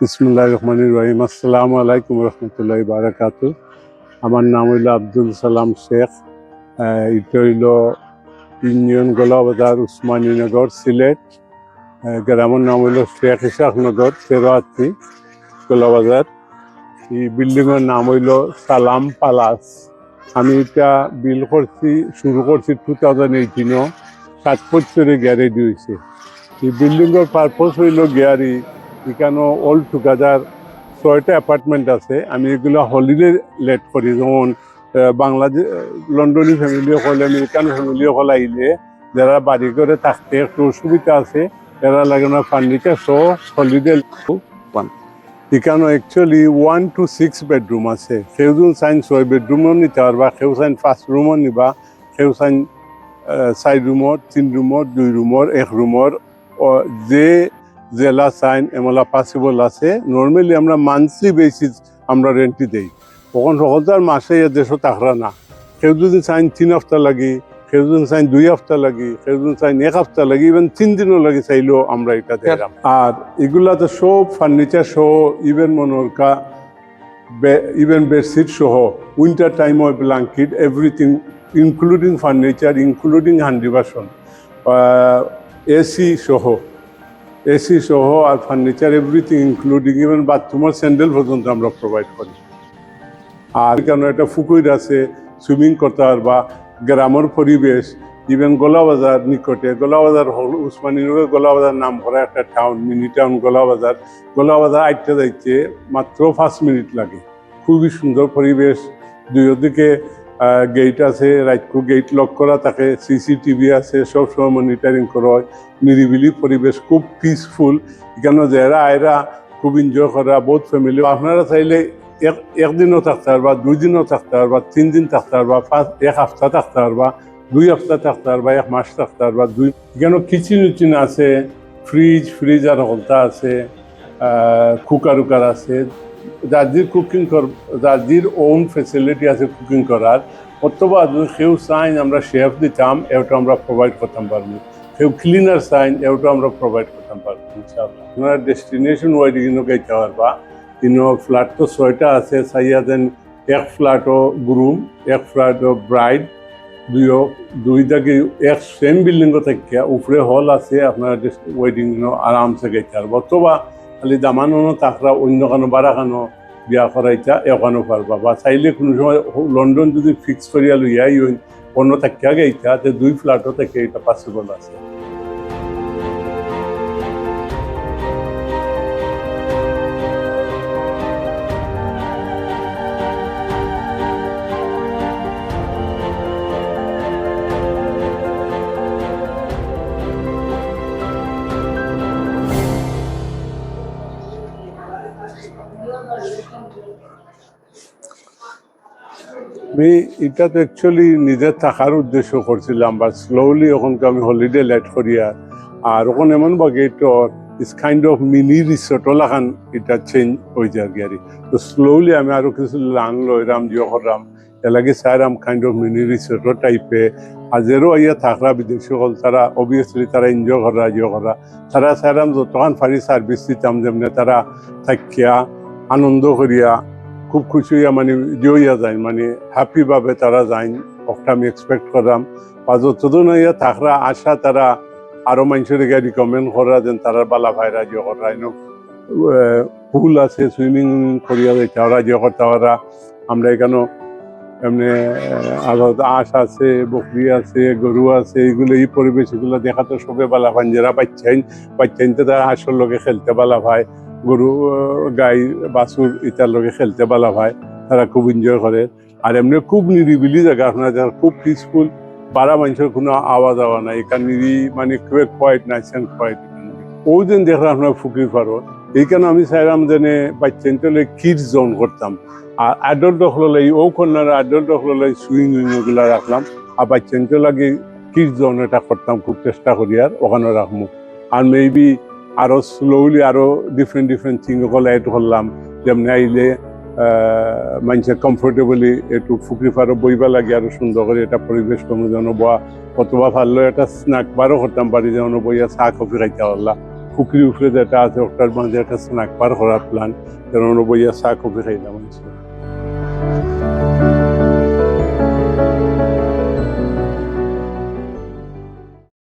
বিসমিল্লাহির রহমানির রহিম। আসসালামু আলাইকুম রহমতুল্লাহি বারাকাতু। আমার নাম হইল আব্দুল সালাম শেখ। এটা হইল ইউনিয়ন গোলাবাজার, উসমানীনগর, সিলেট। গ্রামের নাম হইল শেখ ইসাকনগর, 13 গোলাবাজার। এই বিল্ডিংয়ের নাম হইল সালাম প্যালাস। আমি এটা শুরু করছি 2018। 7 বছরে গ্যারেজ হয়েছে। এই বিল্ডিংয়ের পারপোজ হইল গ্যারি। এখানে অল টুগেদার 6টা অ্যাপার্টমেন্ট আছে। আমি এগুলো হলিডে লেট করি, যেমন বাংলাদেশ লন্ডনী ফ্যামিলি হল, আমেরিকান ফ্যামিলি হল আইলে যারা বাড়ি করে থাকতে একটু অসুবিধা আছে, এরা লাগানো ফার্নিচার সহ হলিডে। এখানে অ্যাকচুয়ালি 1 to 6 বেডরুম আছে। কেউ যদি চাইন 6 বেডরুমও নিতে পারবা, কেউ চাইন 5 রুমও নিবা, কেউ চাইন 4 রুমর, 3 রুমর, 2 রুমর, 1 রুমর, যে জেলা চাইন এমলা পসিবল আছে। নর্মালি আমরা মান্থলি বেসিস আমরা রেন্টই দেই। তখন সকলতার মাসে দেশও তাকরা না। কেউ যদি চাইন 3 হপ্তাহ লাগি, কেউ যদি চাইন 2 হপ্তাহ লাগি, কেউ যদি চাইন 1 হপ্তাহ লাগি, ইভেন 3 দিনও লাগি চাইলেও আমরা এটা দিলাম। আর এগুলাতে সব ফার্নিচার সহ, ইভেন মনোরকা, ইভেন বেডশিট সহ, winter time blanket, everything including furniture, including handy বাসন, এসি সহ আর ফার্নিচার এভরিথিং ইনক্লুডিং ইভেন বাথরুমের স্যান্ডেল পর্যন্ত আমরা প্রোভাইড করি। আর কেন একটা পুকুর আছে, সুইমিং করতে পারবা। গ্রামের পরিবেশ, ইভেন গোলাবাজার নিকটে, গোলাবাজার হল উসমানীনগর গোলাবাজার নাম করা একটা টাউন, মিনি টাউন গোলাবাজার আইটটা যাইতে মাত্র 5 মিনিট লাগে। খুবই সুন্দর পরিবেশ। দুই দিকে গেট আছে, রাইটকু গেট লক করা থাকে, সিসিটিভি আছে, সবসময় মনিটরিং করা হয়। নিরিবিলি পরিবেশ, খুব পিসফুল। এখানে যারা আয়রা খুব এনজয় করা, বহুত ফ্যামিলি। আপনারা চাইলে একদিনও থাকতে পারবা, 2 দিনও থাকতে পারবা, 3 দিন থাকতে পারবা, 1 সপ্তাহ থাকতে পারবা, 2 সপ্তাহ থাকতে পারবা, 1 মাস থাকতে পারবা। এখানে কিচেন আছে, ফ্রিজ আর হলতা আছে, কুকার আছে। যার ওন ফেসিলিটি আছে কুকিং করার, অথবা যদি কেউ চাইন আমরা শেফ দিতাম, এটা আমরা প্রোভাইড করতাম পারবো। কেউ ক্লিনার চাইন, এটা আমরা প্রোভাইড করতাম পারবো ইনশাআল্লাহ। আপনারা ডেস্টিনেশন ওয়াইডিংও গাইতে পারবা। ফ্ল্যাট তো 6টা আছে, চাইয়া দেন 1 ফ্ল্যাটও গ্রুম, 1 ফ্ল্যাটও ব্রাইড, দুইটাকে এক সেম বিল্ডিংও থাকিয়া উপরে হল আছে। আপনার ওয়েডিং আরামসে গাইতে পারবো, অথবা খালি দামানো তাকরা অন্য কানো বাড়া কানো বিয়া করাইতা এখানেও পারবা। বা চাইলে কোনো সময় লন্ডন যদি ফিক্স করিয়া লইয়াই অন্য থাকিয়া গাইতা, 2 ফ্ল্যাটও থেকে এটা পসিবল আছে। আমি এটা তো অ্যাকচুয়ালি নিজের থাকার উদ্দেশ্য করছিলাম, বা স্লোলি ওখানকে আমি হলিডে লেট করিয়া। আর ওখানে এমন বাকি ইস কাইন্ড অফ মিনি রিসোর্টও লাগান, এটা চেঞ্জ হয়ে যায় আর। তো স্লোলি আমি আরো কিছু লানলো এরাম জিও করলাম, এলাকি চাইরাম কাইন্ড অফ মিনি রিসোর্টও টাইপে। আর যেরও ইয়া থাকরা বিদেশি হল, তারা অবভিয়াসলি তারা এনজয় করা জিও করা, তারা চাইরাম যতক্ষণ পারি সার্ভিস দিতাম, যেমনি তারা থাকিয়া আনন্দ করিয়া খুব খুশি হইয়া মানে জইয়া যায়, মানে হ্যাপিভাবে তারা যায়। ওটা আমি এক্সপেক্ট করলাম। বা যতদিন হইয়া থাকরা আশা, তারা আরো মানুষের রিকমেন্ড করা যেন তারা বালা ভাইরা যে করা পুল আছে, সুইমিং করিয়া যাইতে ওরা যে করতে ওরা। আমরা এখানে এমনি আঁশ আছে, বকরি আছে, গরু আছে, এগুলো এই পরিবেশ এগুলো দেখাতে সবে বালা ভাই। যারা বাচ্চাইন তারা হাঁসের লগে খেলতে বালা ভাই, গরু গাই বাছুর ইটার লগে খেলতে বালা ভাই, তারা খুব এনজয় করে। আর এমনি খুব নিরিবিলি জায়গা, আপনার যারা খুব পিসফুল, বারা মানুষের কোনো আওয়াজ নাই। এখানে মানে খুব কোয়াইট, নাইস অ্যান্ড কোয়াইট। ওই দিন দেখলাম আপনার ফুকির পারো। এইখানে আমি চাইলাম যেনে বাচ্চাইন তাহলে কিডস জোন করতাম, আর অ্যাডাল্ট হলে ও কন্যার অ্যাডাল্ট হলে সুইং উইংগুলো রাখলাম, আর বাচ্চাইন তো লাগে কিডস জোন এটা করতাম, খুব চেষ্টা করি আর ওখানে রাখবো। আর মেবি আরো স্লোলি আরো ডিফারেন্ট থিং ওগুলো এড করলাম, যেমনি আইলে মানুষের কমফোর্টেবলি একটু ফুকরি ফারো বইবা লাগে, আরো সুন্দর করে এটা পরিবেশ কমে যেন বয়া, অথবা ভালো একটা স্ন্যাক বারও করতাম পারি, যেন বইয়া চা কফি খাইতে পারলা, পুকুরি উপরে যেটা আছে ওটার মাঝে একটা স্ন্যাক বার করার প্ল্যান, যেন বইয়া চা কফি খাইলাম।